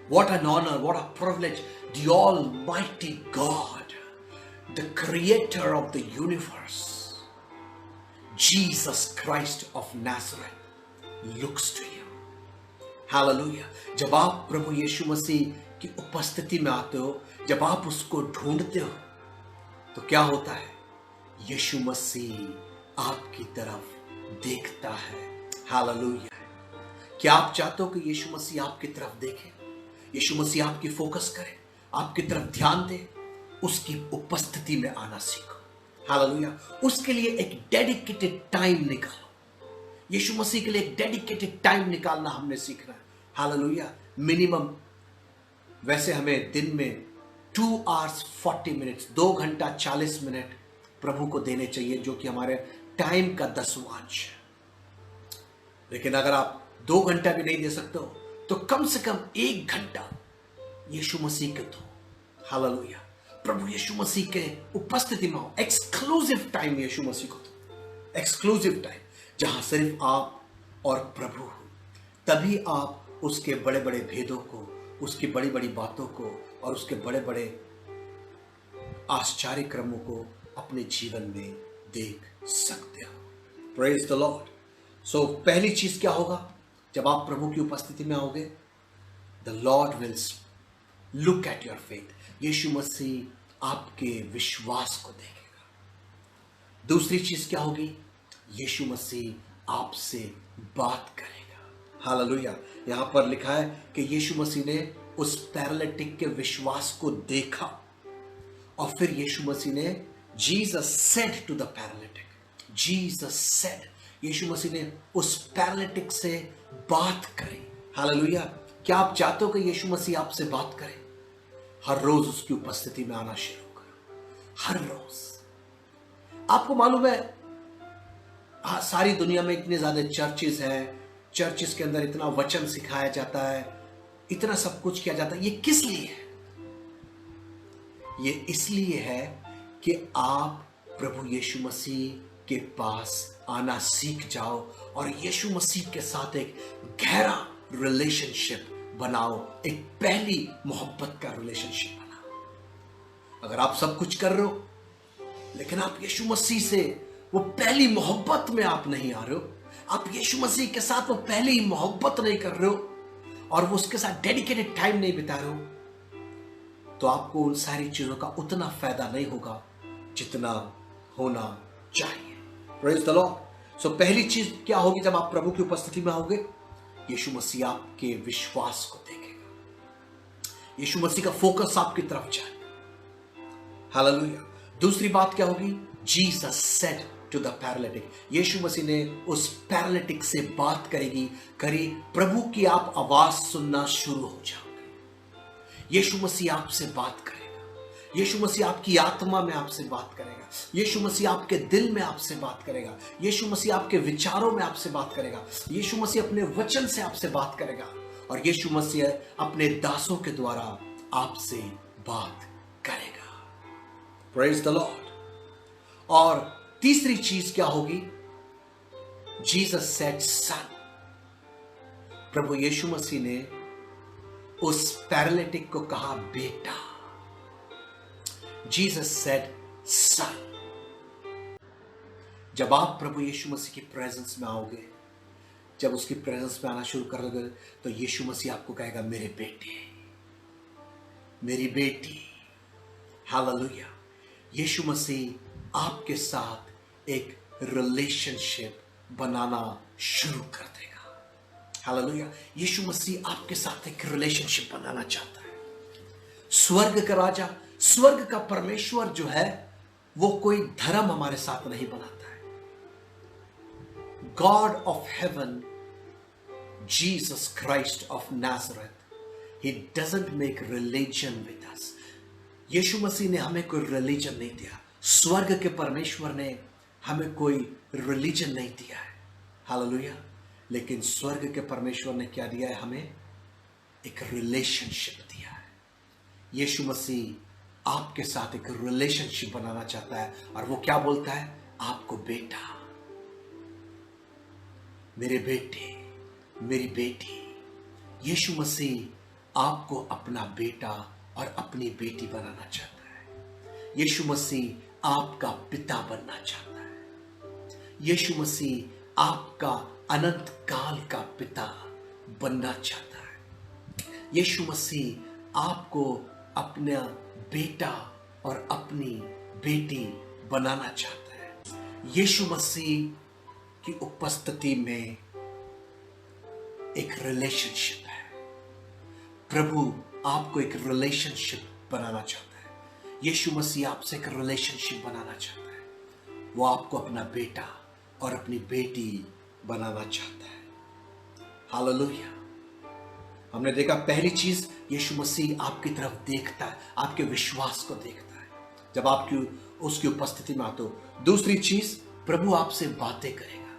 What an honor, what a privilege. The Almighty God, the Creator of the universe, Jesus Christ of Nazareth, looks to you. Hallelujah. जब आप प्रभु यीशु मसीह की उपस्थिति में आते हो, जब आप उसको ढूंढते हो, तो क्या होता है? यीशु मसीह आपकी तरफ देखता है। हालेलुया। क्या आप चाहते हो कि यीशु मसीह आपकी तरफ देखे? यीशु मसीह आपकी फोकस करे, आपकी तरफ ध्यान दे? उसकी उपस्थिति में आना सीखो। हालेलुया। उसके लिए एक डेडिकेटेड टाइम निकालो। यीशु मसीह के लिए एक डेडिकेटेड टाइम निकालना हमने सीखना है। हालेलुया। मिनिमम वैसे हमें दिन में 2 hours 40 minutes, 2 घंटा 40 मिनट प्रभु को देने चाहिए, जो कि हमारे टाइम का 10वांश है। लेकिन अगर आप 2 घंटा भी नहीं दे सकते हो, तो कम से कम 1 घंटा यीशु मसीह के दो। हालेलुया। प्रभु यीशु मसीह के उपस्थिति में हो। एक्सक्लूसिव टाइम यीशु मसीह को दो। एक्सक्लूसिव टाइम जहां सिर्फ आप और प्रभु हो। तभी आप उसके बड़े बड़े भेदों को, उसकी बड़ी बड़ी बातों को और उसके बड़े बड़े आश्चर्य क्रमों को अपने जीवन में देख सकते हो। Praise the Lord. सो पहली चीज क्या होगा जब आप प्रभु की उपस्थिति में आओगे? The Lord will look at your faith. यीशु मसीह आपके विश्वास को देखेगा। दूसरी चीज क्या होगी? यीशु मसीह आपसे बात करेगा। हालेलुया। यहां पर लिखा है कि यीशु मसीह ने उस पैरालिटिक के विश्वास को देखा और फिर यीशु मसीह ने, Jesus said to the paralytic, Jesus said, यीशु मसीह ने उस पैरालिटिक से बात करी। हालेलुया। क्या आप चाहते हो कि यीशु मसीह आपसे बात करे? हर रोज उसकी उपस्थिति में आना शुरू करो। हर रोज। आपको मालूम है, सारी दुनिया में इतने ज्यादा चर्चेस हैं, चर्चेस के अंदर इतना वचन सिखाया जाता है, इतना सब कुछ किया जाता है। ये किस लिए है? ये इसलिए है कि आप प्रभु यीशु मसीह के पास आना सीख जाओ और यीशु मसीह के साथ एक गहरा रिलेशनशिप बनाओ, एक पहली मोहब्बत का रिलेशनशिप बनाओ। अगर आप सब कुछ कर रहे हो लेकिन आप यीशु मसीह से वो पहली मोहब्बत में आप नहीं आ रहे हो, आप यीशु मसीह के साथ वो पहली मोहब्बत नहीं कर रहे हो और वो उसके साथ डेडिकेटेड टाइम नहीं बिता रहे हो, तो आपको उन सारी चीजों का उतना फायदा नहीं होगा जितना होना चाहिए। Praise the Lord. सो पहली चीज क्या होगी जब आप प्रभु की उपस्थिति में आओगे? यीशु मसीह आपके विश्वास को देखेगा। यीशु मसीह का फोकस आपकी तरफ जाएगा। हालेलुया। दूसरी बात क्या होगी? Jesus said to the paralytic, यीशु मसीह ने उस पैरालिटिक से बात करी प्रभु की आप आवाज सुनना शुरू हो जाओगे। यीशु मसीह आपसे बात करेगा। यीशु मसीह आपकी आत्मा में आपसे बात करेगा। यीशु मसीह आपके दिल में आपसे बात करेगा। यीशु मसीह आपके विचारों में आपसे बात करेगा। यीशु मसीह अपने वचन से आपसे बात करेगा और यीशु मसीह अपने दासों के द्वारा आपसे बात करेगा। Praise the Lord. और तीसरी चीज क्या होगी? जीसस सेड सन, प्रभु यीशु मसीह ने उस पैरालिटिक को कहा बेटा। जीसस सेड सन। जब आप प्रभु यीशु मसीह की प्रेजेंस में आओगे, जब उसकी प्रेजेंस में आना शुरू करोगे, तो यीशु मसीह आपको कहेगा मेरे बेटे, मेरी बेटी। हालेलुया। यीशु मसीह आपके साथ एक रिलेशनशिप बनाना शुरू कर देगा। हालेलुया। यीशु मसीह आपके साथ एक रिलेशनशिप बनाना चाहता है। स्वर्ग का राजा, स्वर्ग का परमेश्वर जो है, वो कोई धर्म हमारे साथ नहीं बनाता है। God of heaven, Jesus Christ of Nazareth, he doesn't make religion with us. यीशु मसीह ने हमें कोई रिलीजन नहीं दिया। स्वर्ग के परमेश्वर ने हमें कोई रिलीजन नहीं दिया है। हालेलुया। लेकिन स्वर्ग के परमेश्वर ने क्या दिया है? हमें एक रिलेशनशिप दिया है। यीशु मसीह आपके साथ एक रिलेशनशिप बनाना चाहता है और वो क्या बोलता है? आपको बेटा, मेरे बेटे, मेरी बेटी। यीशु मसीह आपको अपना बेटा और अपनी बेटी बनाना चाहता है। यीशु मसीह आपका पिता बनना चाहता है। यीशु मसीह आपका अनंत काल का पिता बनना चाहता है। यीशु मसीह आपको अपना बेटा और अपनी बेटी बनाना चाहता है। यीशु मसीह की उपस्थिति में एक रिलेशनशिप है। प्रभु आपको एक रिलेशनशिप बनाना चाहता है। यीशु मसीह आपसे एक रिलेशनशिप बनाना चाहता है। वो आपको अपना बेटा और अपनी बेटी बनाना चाहता है। हालेलुया। हमने देखा पहली चीज, यीशु मसीह आपकी तरफ देखता है, आपके विश्वास को देखता है जब आपकी उसकी उपस्थिति में आते हो। दूसरी चीज, प्रभु आपसे बातें करेगा।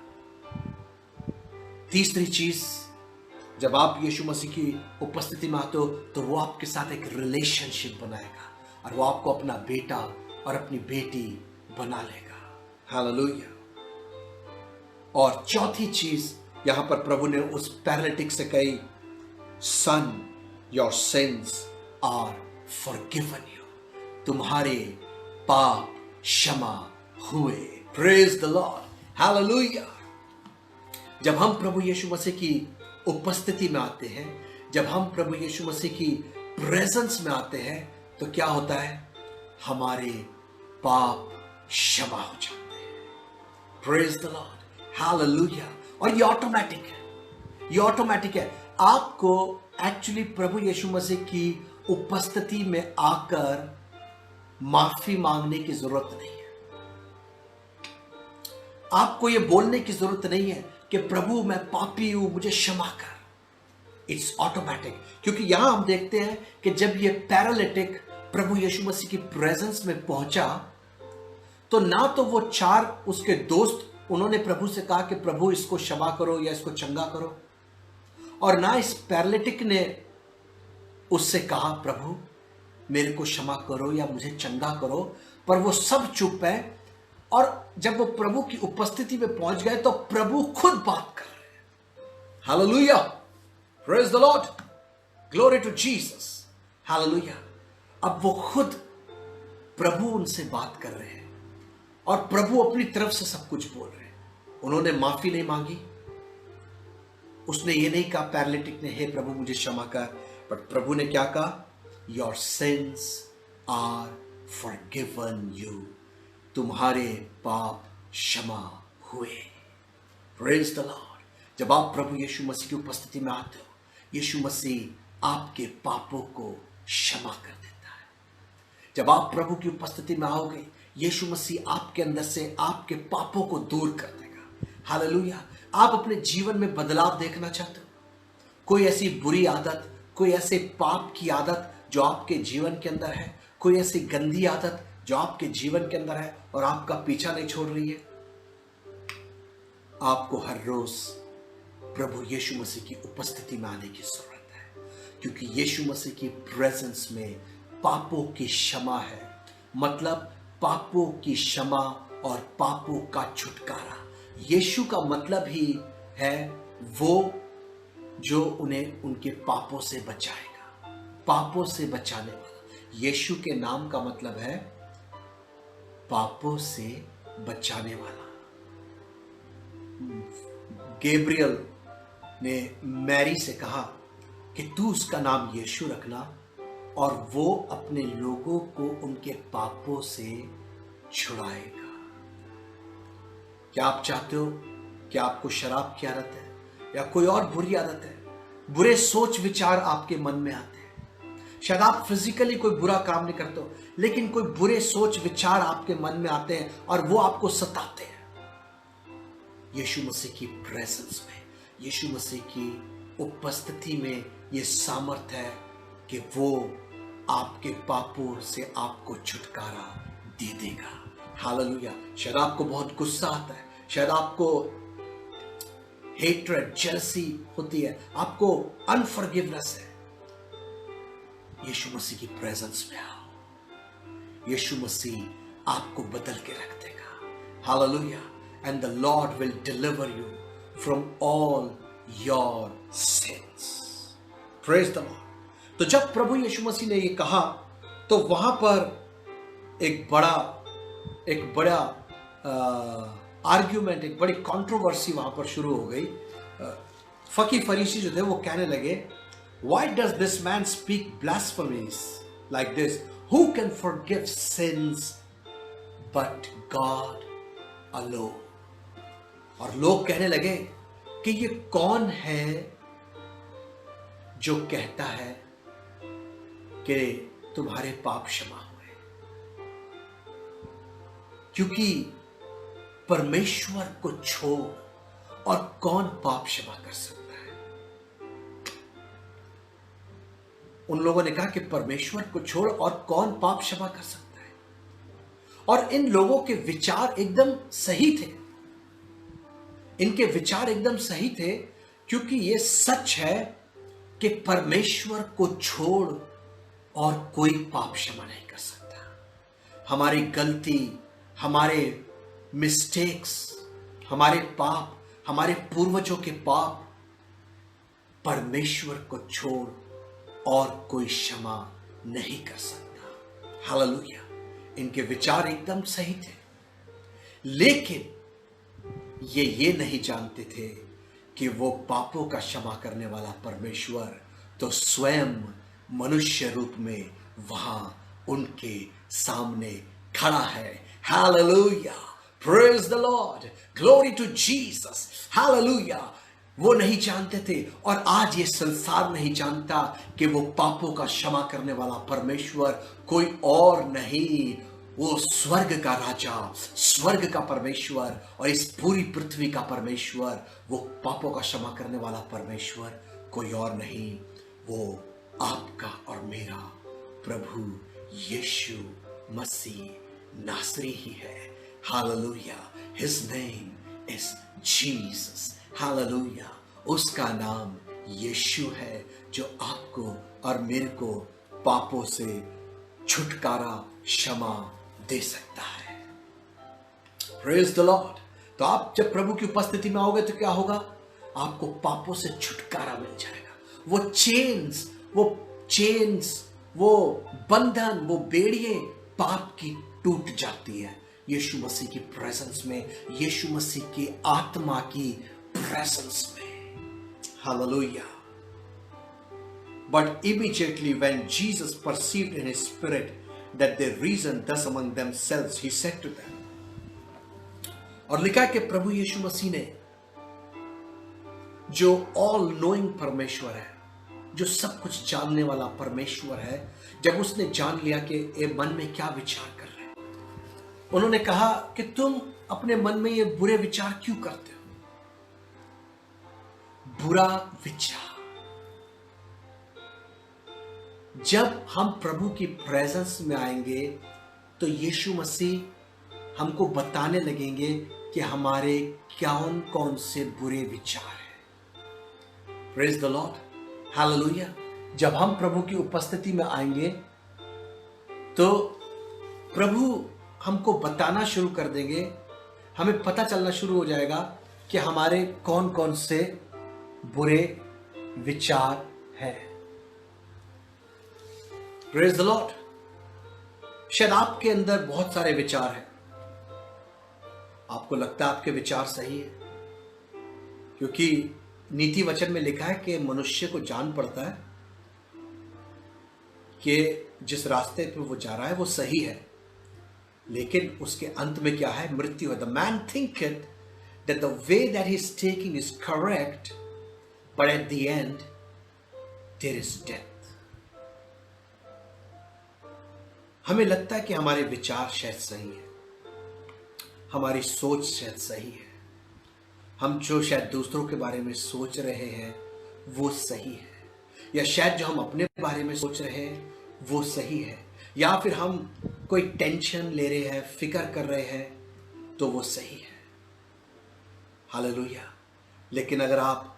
तीसरी चीज, जब आप यीशु मसीह की उपस्थिति में आते हो तो वो आपके साथ एक रिलेशनशिप बनाएगा और वो आपको अपना बेटा और अपनी बेटी बना लेगा। हालेलुया। और चौथी चीज, यहां पर प्रभु ने उस पैरालिटिक से कही, son your sins are forgiven you, तुम्हारे पाप क्षमा हुए। Praise the Lord. हालेलुया। जब हम प्रभु यीशु मसीह की उपस्थिति में आते हैं, जब हम प्रभु यीशु मसीह की प्रेजेंस में आते हैं, तो क्या होता है? हमारे पाप क्षमा हो जाते हैं। Praise the Lord. हालेलुया। और ये ऑटोमेटिक है, ये ऑटोमेटिक है। आपको एक्चुअली प्रभु यीशु मसीह की उपस्थिति में आकर माफी मांगने की जरूरत नहीं है। आपको ये बोलने की जरूरत नहीं है कि प्रभु मैं पापी हूं, मुझे क्षमा कर। It's automatic. क्योंकि यहां हम देखते हैं कि जब ये पैरालिटिक प्रभु यीशु मसीह की प्रेजेंस में पहुंचा, तो ना तो वो चार उसके दोस्त उन्होंने प्रभु से कहा कि प्रभु इसको क्षमा करो या इसको चंगा करो, और ना इस पैरालिटिक ने उससे कहा प्रभु मेरे को क्षमा करो या मुझे चंगा करो, पर वो सब चुप है। और जब वो प्रभु की उपस्थिति में पहुंच गए तो प्रभु खुद बात कर रहे हैं। Hallelujah. Praise the Lord. Glory to Jesus. Hallelujah. अब वो खुद प्रभु उनसे बात कर रहे हैं और प्रभु अपनी तरफ से सब कुछ बोल रहे हैं। उन्होंने माफी नहीं मांगी, उसने ये नहीं कहा पैरालिटिक ने, हे प्रभु मुझे क्षमा कर, बट प्रभु ने क्या कहा? Your sins are forgiven you, तुम्हारे पाप क्षमा हुए। Praise the Lord. जब आप प्रभु यीशु मसीह की उपस्थिति में आते हो, यीशु मसीह आपके पापों को क्षमा कर देता है। जब आप प्रभु की उपस्थिति में आओगे, यीशु मसीह आपके अंदर से आपके पापों को दूर कर देगा। हालेलुया। आप अपने जीवन में बदलाव देखना चाहते हो? कोई ऐसी बुरी आदत, कोई ऐसे पाप की आदत जो आपके जीवन के अंदर है, कोई ऐसी गंदी आदत जो आपके जीवन के अंदर है और आपका पीछा नहीं छोड़ रही है, आपको हर रोज प्रभु यीशु मसीह की उपस्थिति में आने की जरूरत है। क्योंकि यीशु मसीह की प्रेजेंस में पापों की क्षमा है। मतलब पापों की क्षमा और पापों का छुटकारा। यीशु का मतलब ही है वो जो उन्हें उनके पापों से बचाएगा, पापों से बचाने वाला। यीशु के नाम का मतलब है पापों से बचाने वाला। गैब्रियल ने मैरी से कहा कि तू उसका नाम यीशु रखना और वो अपने लोगों को उनके पापों से छुड़ाएगा। क्या आप चाहते हो कि आपको शराब की आदत है या कोई और बुरी आदत है, बुरे सोच विचार आपके मन में आते हैं? शायद आप फिजिकली कोई बुरा काम नहीं करते हो, लेकिन कोई बुरे सोच विचार आपके मन में आते हैं और वो आपको सताते हैं। यीशु मसीह की प्रेजेंस में, यीशु मसीह की उपस्थिति में ये सामर्थ्य है कि वो आपके पापों से आपको छुटकारा दे देगा। हालेलुया। शायद आपको बहुत गुस्सा आता है, शायद आपको हेट्रेड, जेलसी होती है, आपको अनफॉरगिवनेस है। यीशु मसीह की प्रेजेंस में आओ, यीशु मसीह आपको बदल के रख देगा। Hallelujah. And the Lord will deliver you from all your sins. Praise the Lord. तो जब प्रभु यीशु मसीह ने ये कहा तो वहां पर एक बड़ा आर्ग्यूमेंट, एक बड़ी कंट्रोवर्सी वहां पर शुरू हो गई। फकी फरीसी जो थे वो कहने लगे, why does this man speak blasphemies like this, who can forgive sins but God alone. और लोग कहने लगे कि ये कौन है जो कहता है कि तुम्हारे पाप क्षमा हुए, क्योंकि परमेश्वर को छोड़ और कौन पाप क्षमा कर सकता है। उन लोगों ने कहा कि परमेश्वर को छोड़ और कौन पाप क्षमा कर सकता है। और इन लोगों के विचार एकदम सही थे, इनके विचार एकदम सही थे, क्योंकि ये सच है कि परमेश्वर को छोड़ और कोई पाप क्षमा नहीं कर सकता। हमारी गलती, हमारे मिस्टेक्स, हमारे पाप, हमारे पूर्वजों के पाप परमेश्वर को छोड़ और कोई क्षमा नहीं कर सकता। हालेलुया। इनके विचार एकदम सही थे, लेकिन ये नहीं जानते थे कि वो पापों का क्षमा करने वाला परमेश्वर तो स्वयं मनुष्य रूप में वहां उनके सामने खड़ा है। Hallelujah, praise the Lord, glory to Jesus, hallelujah. वो नहीं जानते थे, और आज ये संसार नहीं जानता कि वो पापों का क्षमा करने वाला परमेश्वर कोई और नहीं, वो स्वर्ग का राजा, स्वर्ग का परमेश्वर और इस पूरी पृथ्वी का परमेश्वर, वो पापों का क्षमा करने वाला परमेश्वर कोई और नहीं, वो आपका और मेरा प्रभु यीशु मसीह नासरी ही है। Hallelujah, his name is Jesus. Hallelujah, उसका नाम यीशु है, जो आपको और मेरे को पापों से छुटकारा, क्षमा दे सकता है। Praise the Lord. तो आप जब प्रभु की उपस्थिति में आओगे तो क्या होगा? आपको पापों से छुटकारा मिल जाएगा। वो चेन्स, वो बंधन, वो बेड़िए पाप की टूट जाती है यीशु मसीह की प्रेजेंस में, यीशु मसीह की आत्मा की प्रेजेंस में। Hallelujah. But immediately when Jesus perceived in his spirit that they reasoned thus among themselves, he said to them, और लिखा कि प्रभु यीशु मसीह ने, जो ऑल नोइंग परमेश्वर है, जो सब कुछ जानने वाला परमेश्वर है, जब उसने जान लिया कि ये मन में क्या विचार कर रहे हैं, उन्होंने कहा कि तुम अपने मन में ये बुरे विचार क्यों करते हो? बुरा विचार। जब हम प्रभु की प्रेजेंस में आएंगे तो यीशु मसीह हमको बताने लगेंगे कि हमारे कौन कौन से बुरे विचार हैं। Praise the Lord, hallelujah. जब हम प्रभु की उपस्थिति में आएंगे तो प्रभु हमको बताना शुरू कर देंगे, हमें पता चलना शुरू हो जाएगा कि हमारे कौन कौन से बुरे विचार हैं। Praise the Lord. शायद आपके अंदर बहुत सारे विचार हैं, आपको लगता है आपके विचार सही है, क्योंकि नीति वचन में लिखा है कि मनुष्य को जान पड़ता है कि जिस रास्ते पे वो जा रहा है वो सही है, लेकिन उसके अंत में क्या है? मृत्यु है। The man thinketh that the way that he is taking is correct, but at the end there is death. हमें लगता है कि हमारे विचार शायद सही है, हमारी सोच शायद सही है, हम जो शायद दूसरों के बारे में सोच रहे हैं वो सही है, या शायद जो हम अपने बारे में सोच रहे हैं वो सही है, या फिर हम कोई टेंशन ले रहे हैं, फिक्र कर रहे हैं तो वो सही है। हालेलुया। लेकिन अगर आप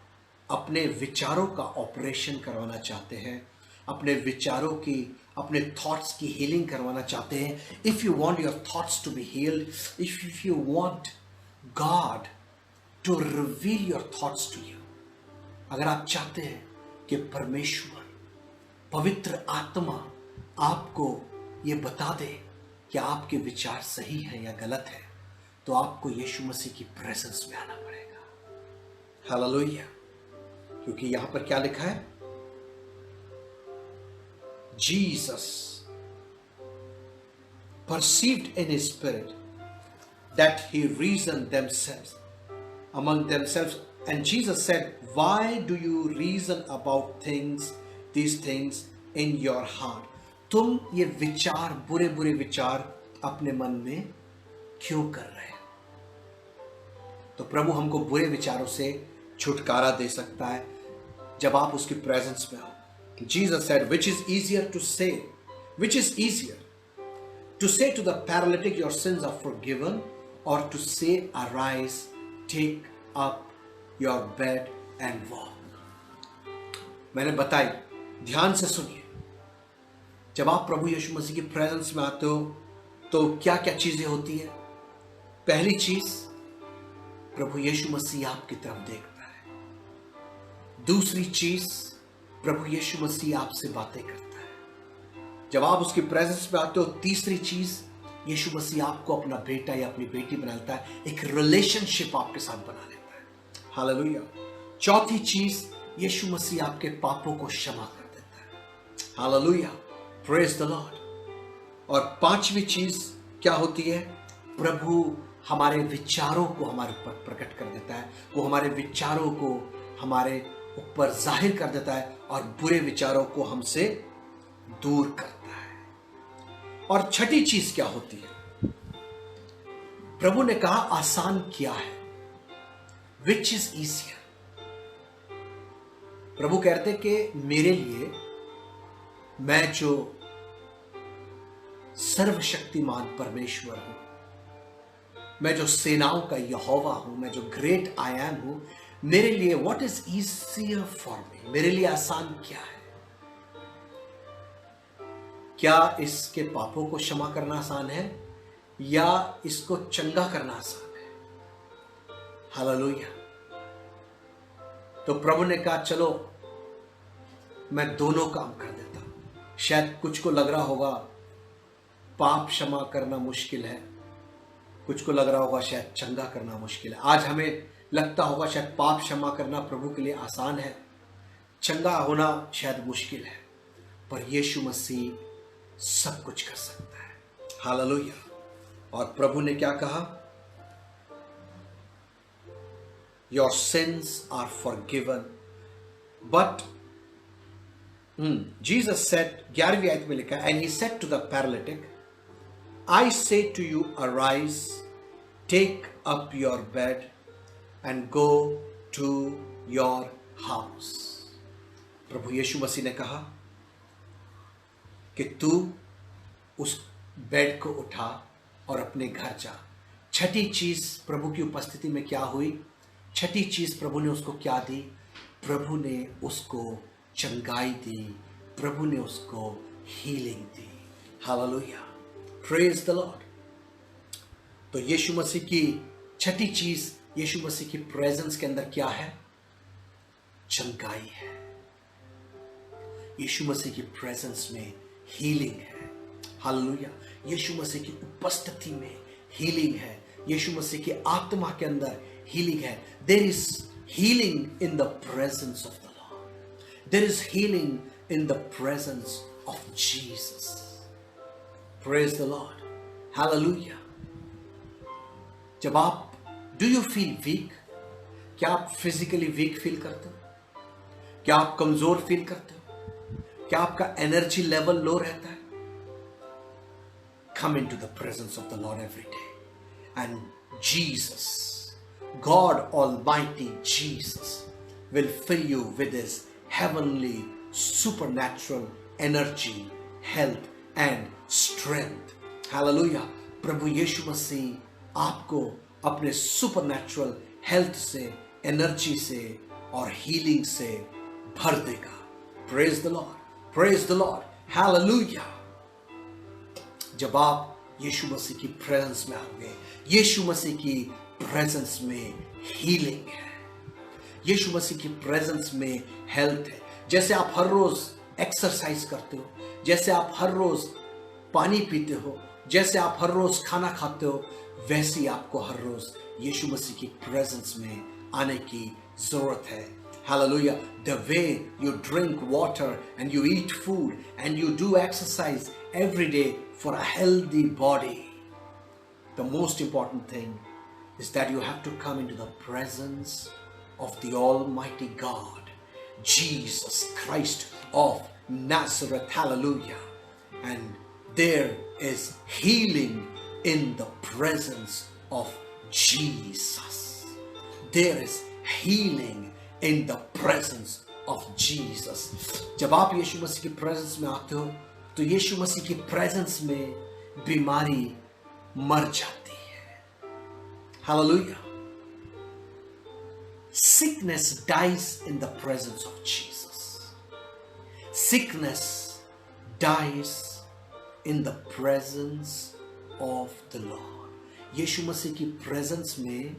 अपने विचारों का ऑपरेशन करवाना चाहते हैं, अपने विचारों की, अपने थॉट्स की हीलिंग करवाना चाहते हैं, if you want your thoughts to be healed, if you want God to reveal your thoughts to you, अगर आप चाहते हैं कि परमेश्वर पवित्र आत्मा आपको ये बता दे कि आपके विचार सही है या गलत है, तो आपको यीशु मसीह की प्रेजेंस में आना पड़ेगा। हालेलुया। क्योंकि यहां पर क्या लिखा है? Jesus perceived in his spirit that he reasoned among themselves, and Jesus said, why do you reason about these things in your heart? तुम ये विचार, बुरे बुरे विचार अपने मन में क्यों कर रहे हो? तो प्रभु हमको बुरे विचारों से छुटकारा दे सकता है जब आप उसकी प्रेजेंस में हो। Jesus said, which is easier to say to the paralytic, your sins are forgiven, or to say, arise, take up your bed and walk? मैंने बताई, ध्यान से सुनिए। जब आप प्रभु यीशु मसीह की प्रेजेंस में आते हो तो क्या क्या चीजें होती है? पहली चीज, प्रभु यीशु मसीह आपकी तरफ देखता है। दूसरी चीज, प्रभु यीशु मसीह आपसे बातें करता है। जब आप उसकी प्रेजेंस में आते हो, तीसरी चीज, यीशु मसीह आपको अपना बेटा या अपनी बेटी बनाता है, एक रिलेशनशिप आपके साथ बना लेता है। हालेलुया। चौथी चीज, यीशु मसीह आपके पापों को क्षमा कर देता है। Hallelujah, praise the Lord. और पांचवी चीज क्या होती है? प्रभु हमारे विचारों को हमारे ऊपर प्रकट कर देता है। वो हमारे विचारों को हमारे ऊपर जाहिर कर देता है और बुरे विचारों को हमसे दूर करता है। और छठी चीज क्या होती है? प्रभु ने कहा, आसान क्या है? Which is easier? प्रभु कहते कि मेरे लिए, मैं जो सर्वशक्तिमान परमेश्वर हूं, मैं जो सेनाओं का यहोवा हूं, मैं जो ग्रेट आई एम हूं, मेरे लिए what is easier for me? मेरे लिए आसान क्या है? क्या इसके पापों को क्षमा करना आसान है या इसको चंगा करना आसान है? हालेलुया। तो प्रभु ने कहा, चलो मैं दोनों काम कर देता हूं। शायद कुछ को लग रहा होगा पाप क्षमा करना मुश्किल है, कुछ को लग रहा होगा शायद चंगा करना मुश्किल है। आज हमें लगता होगा शायद पाप क्षमा करना प्रभु के लिए आसान है, चंगा होना शायद मुश्किल है, पर यीशु मसीह सब कुछ कर सकता है। हालेलुया। और प्रभु ने क्या कहा? Your sins are forgiven, but Jesus said, 11वीं आयत में लिखा, and he said to the paralytic, I say to you, arise, take up your bed and go to your house. प्रभु यीशु मसीह ने कहा कि तू उस बेड को उठा और अपने घर जा। छठी चीज प्रभु की उपस्थिति में क्या हुई? छठी चीज प्रभु ने उसको क्या दी? प्रभु ने उसको चंगाई दी, प्रभु ने उसको healing the. Hallelujah, praise the Lord. तो यीशु मसीह की छठी चीज, यीशु मसीह की प्रेजेंस के अंदर क्या है? चंगाई है। यीशु मसीह की प्रेजेंस में हीलिंग है। हालेलुया। यीशु मसीह की उपस्थिति में हीलिंग है। यीशु मसीह की आत्मा के अंदर हीलिंग है। There is healing in the presence of the Lord. There is healing in the presence of Jesus. Praise the Lord. Hallelujah. जब आप, डू यू फील वीक? क्या आप फिजिकली वीक फील करते हो? क्या आप कमजोर फील करते हो? क्या आपका एनर्जी लेवल लो रहता है? Come into the presence of the Lord every day, and Jesus, God Almighty Jesus, will fill you with His heavenly, supernatural energy, health and strength. Hallelujah. प्रभु यीशु मसीह आपको अपने सुपरनैचुरल हेल्थ से, energy से और healing से भर देगा। Praise the Lord. Praise the Lord. Hallelujah. जब आप यीशु मसीह की प्रेजेंस में आओगे, यीशु मसीह की प्रेजेंस में हीलिंग है, यीशु मसीह की प्रेजेंस में हेल्थ है। जैसे आप हर रोज एक्सरसाइज करते हो, जैसे आप हर रोज पानी पीते हो, जैसे आप हर रोज खाना खाते हो, वैसे ही आपको हर रोज यीशु मसीह की प्रेजेंस में आने की जरूरत है. Hallelujah. The way you drink water and you eat food and you do exercise every day for a healthy body. The most important thing is that you have to come into the presence of the Almighty God, Jesus Christ of Nazareth. Hallelujah. And there is healing in the presence of Jesus. There is healing in the presence of Jesus. जब आप यीशु मसीह की presence में आते हो तो यीशु मसीह की presence में बीमारी मर जाती है. Hallelujah. Sickness dies in the presence of Jesus. Sickness dies in the presence of the Lord. यीशु मसीह की प्रेजेंस में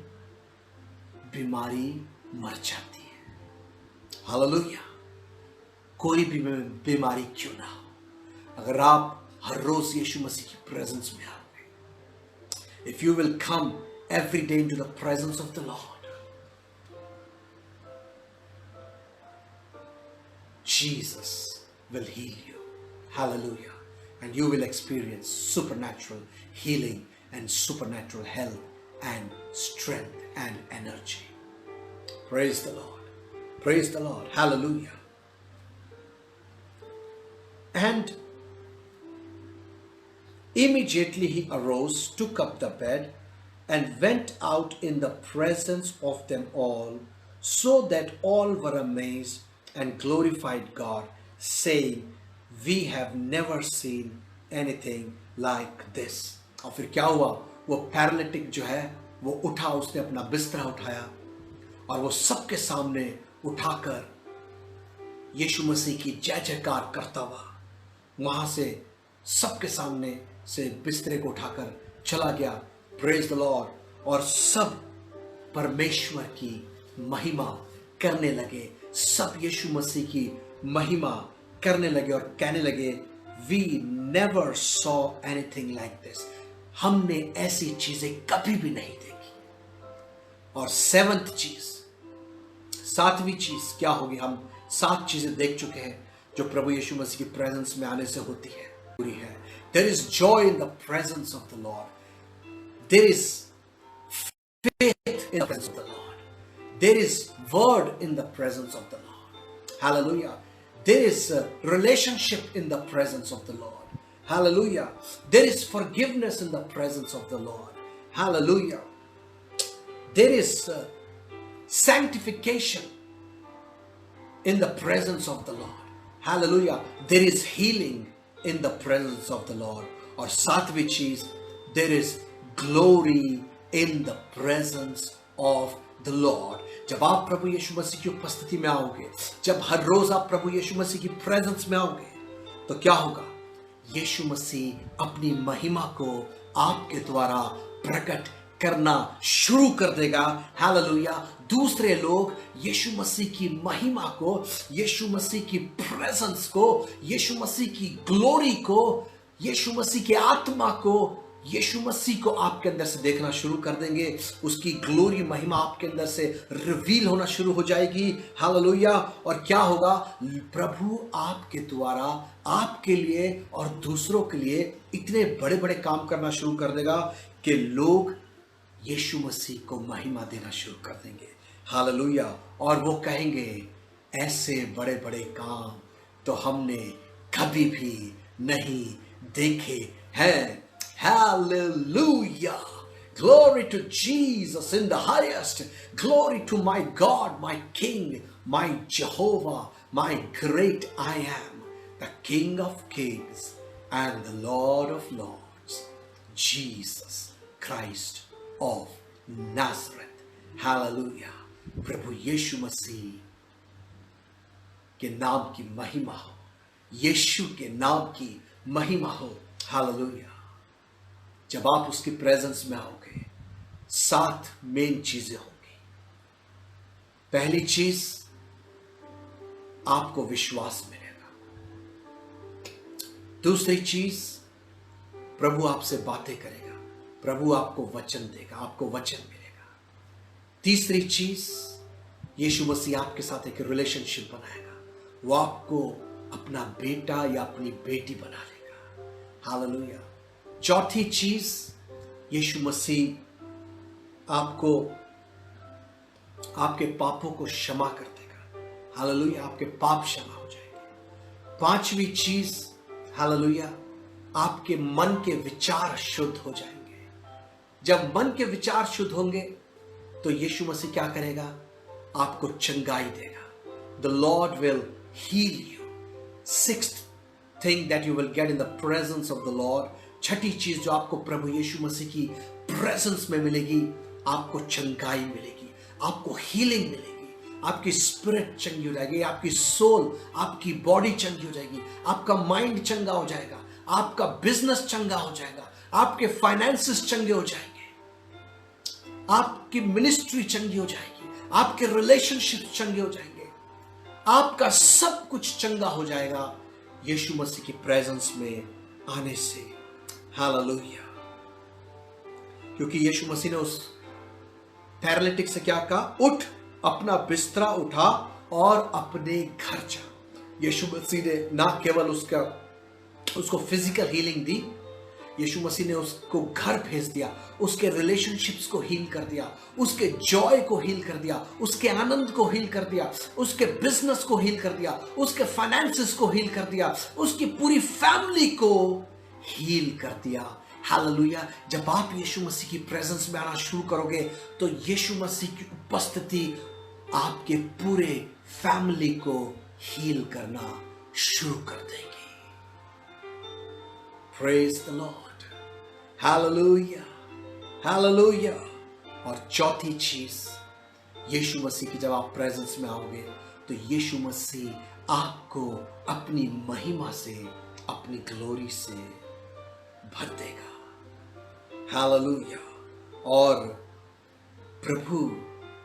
बीमारी मर जाती है. हालेलुया. कोई भी बीमारी क्यों ना हो, अगर आप हर रोज यीशु मसीह की प्रेजेंस में आओगे, if you will come every day into the presence of the Lord, Jesus will heal you. Hallelujah. And you will experience supernatural healing and supernatural health and strength and energy. Praise the Lord. Praise the Lord. Hallelujah. And immediately he arose, took up the bed, and went out in the presence of them all, so that all were amazed and glorified God, saying, We have never seen anything like this. और फिर क्या हुआ, वो paralytic जो है वो उठा, उसने अपना बिस्तरा उठाया और वो सबके सामने उठाकर यीशु मसीह की जय जयकार करता हुआ वहां से सबके सामने से बिस्तरे को उठाकर चला गया. Praise the Lord. और सब परमेश्वर की महिमा करने लगे, सब यीशु मसीह की महिमा करने लगे और कहने लगे, we never saw anything like this. हमने ऐसी चीजें कभी भी नहीं देखी. और सेवंथ चीज, सातवीं चीज क्या होगी? हम 7 चीजें देख चुके हैं जो प्रभु यीशु मसीह की प्रेजेंस में आने से होती है. There is joy in the presence of the Lord. There is faith in the presence of the Lord. There is word in the presence of the Lord. Hallelujah. There is a relationship in the presence of the Lord. Hallelujah. There is forgiveness in the presence of the Lord. Hallelujah. There is sanctification in the presence of the Lord. Hallelujah. There is healing in the presence of the Lord. और सातवीं चीज, there is glory in the presence of the Lord. जब आप प्रभु यीशु मसीह की उपस्थिति में आओगे, जब हर रोज आप प्रभु यीशु मसीह की प्रेजेंस में आओगे, तो क्या होगा? यीशु मसीह अपनी महिमा को आपके द्वारा प्रकट करना शुरू कर देगा. हालेलुया. दूसरे लोग यीशु मसीह की महिमा को, यीशु मसीह की प्रेजेंस को, यीशु मसीह की ग्लोरी को, यीशु मसीह के आत्मा को, यीशु मसीह को आपके अंदर से देखना शुरू कर देंगे. उसकी ग्लोरी, महिमा आपके अंदर से रिवील होना शुरू हो जाएगी. हालेलुया. और क्या होगा? प्रभु आपके द्वारा, आपके लिए और दूसरों के लिए इतने बड़े बड़े काम करना शुरू कर देगा कि लोग यीशु मसीह को महिमा देना शुरू कर देंगे. हालेलुया. और वो कहेंगे, ऐसे बड़े बड़े काम तो हमने कभी भी नहीं देखे हैं. Hallelujah. Glory to Jesus in the highest. Glory to my God, my King, my Jehovah, my great I am, the King of kings and the Lord of lords, Jesus Christ of Nazareth. Hallelujah. प्रभु यीशु मसीह के नाम की महिमा हो, यीशु के नाम की महिमा हो. हालेलुया. जब आप उसकी प्रेजेंस में आओगे, 7 मेन चीजें होंगी. पहली चीज, आपको विश्वास मिलेगा. दूसरी चीज, प्रभु आपसे बातें करेगा, प्रभु आपको वचन देगा, आपको वचन मिलेगा। तीसरी चीज, यीशु मसीह आपके साथ एक रिलेशनशिप बनाएगा, वो आपको अपना बेटा या अपनी बेटी बना लेगा। हालेलुया। चौथी चीज, यीशु मसीह आपको आपके पापों को क्षमा कर देगा। हालेलुया, आपके पाप क्षमा हो जाएंगे। पांचवी चीज, हालेलुया, आपके मन के विचार शुद्ध हो जाएंगे। जब मन के विचार शुद्ध होंगे तो यीशु मसीह क्या करेगा? आपको चंगाई देगा। The Lord will heal you. Sixth thing that you will get in the presence of the Lord, छठी चीज जो आपको प्रभु यीशु मसीह की प्रेजेंस में मिलेगी, आपको चंगाई मिलेगी, आपको हीलिंग मिलेगी, आपकी स्पिरिट चंगी हो जाएगी, आपकी सोल, आपकी बॉडी चंगी हो जाएगी, आपका माइंड चंगा हो जाएगा, आपका बिजनेस चंगा हो जाएगा, आपके फाइनेंसेस चंगे हो जाएंगे, आपकी मिनिस्ट्री चंगी हो जाएगी, आपके रिलेशनशिप चंगे हो जाएंगे, आपका सब कुछ चंगा हो जाएगा यीशु मसीह की प्रेजेंस में आने से। हालेलुया। क्योंकि यीशु मसीह ने उस पैरालिटिक से क्या कहा? उठ, अपना बिस्तरा उठा और अपने घर जा। यीशु मसीह ने ना केवल उसको फिजिकल हीलिंग दी, यीशु मसीह ने उसको घर भेज दिया, उसके रिलेशनशिप्स को हील कर दिया, उसके जॉय को हील कर दिया, उसके आनंद को हील कर दिया, उसके बिजनेस को हील कर दिया, उसके फाइनेंसेस को हील कर दिया, उसकी पूरी फैमिली को हील कर दिया। हालेलुया। जब आप यीशु मसीह की प्रेजेंस में आना शुरू करोगे तो यीशु मसीह की उपस्थिति आपके पूरे फैमिली को हील करना शुरू कर देगी। Praise the Lord. Hallelujah, hallelujah. और चौथी चीज, यीशु मसीह की जब आप प्रेजेंस में आओगे तो यीशु मसीह आपको अपनी महिमा से, अपनी ग्लोरी से भर देगा। हालेलुया। और प्रभु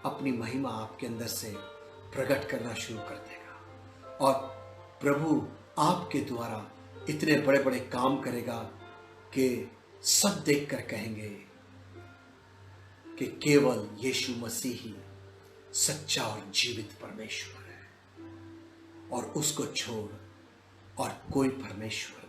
अपनी महिमा आपके अंदर से प्रकट करना शुरू कर देगा और प्रभु आपके द्वारा इतने बड़े बड़े काम करेगा कि सब देखकर कहेंगे कि केवल यीशु मसीह ही सच्चा और जीवित परमेश्वर है और उसको छोड़ और कोई परमेश्वर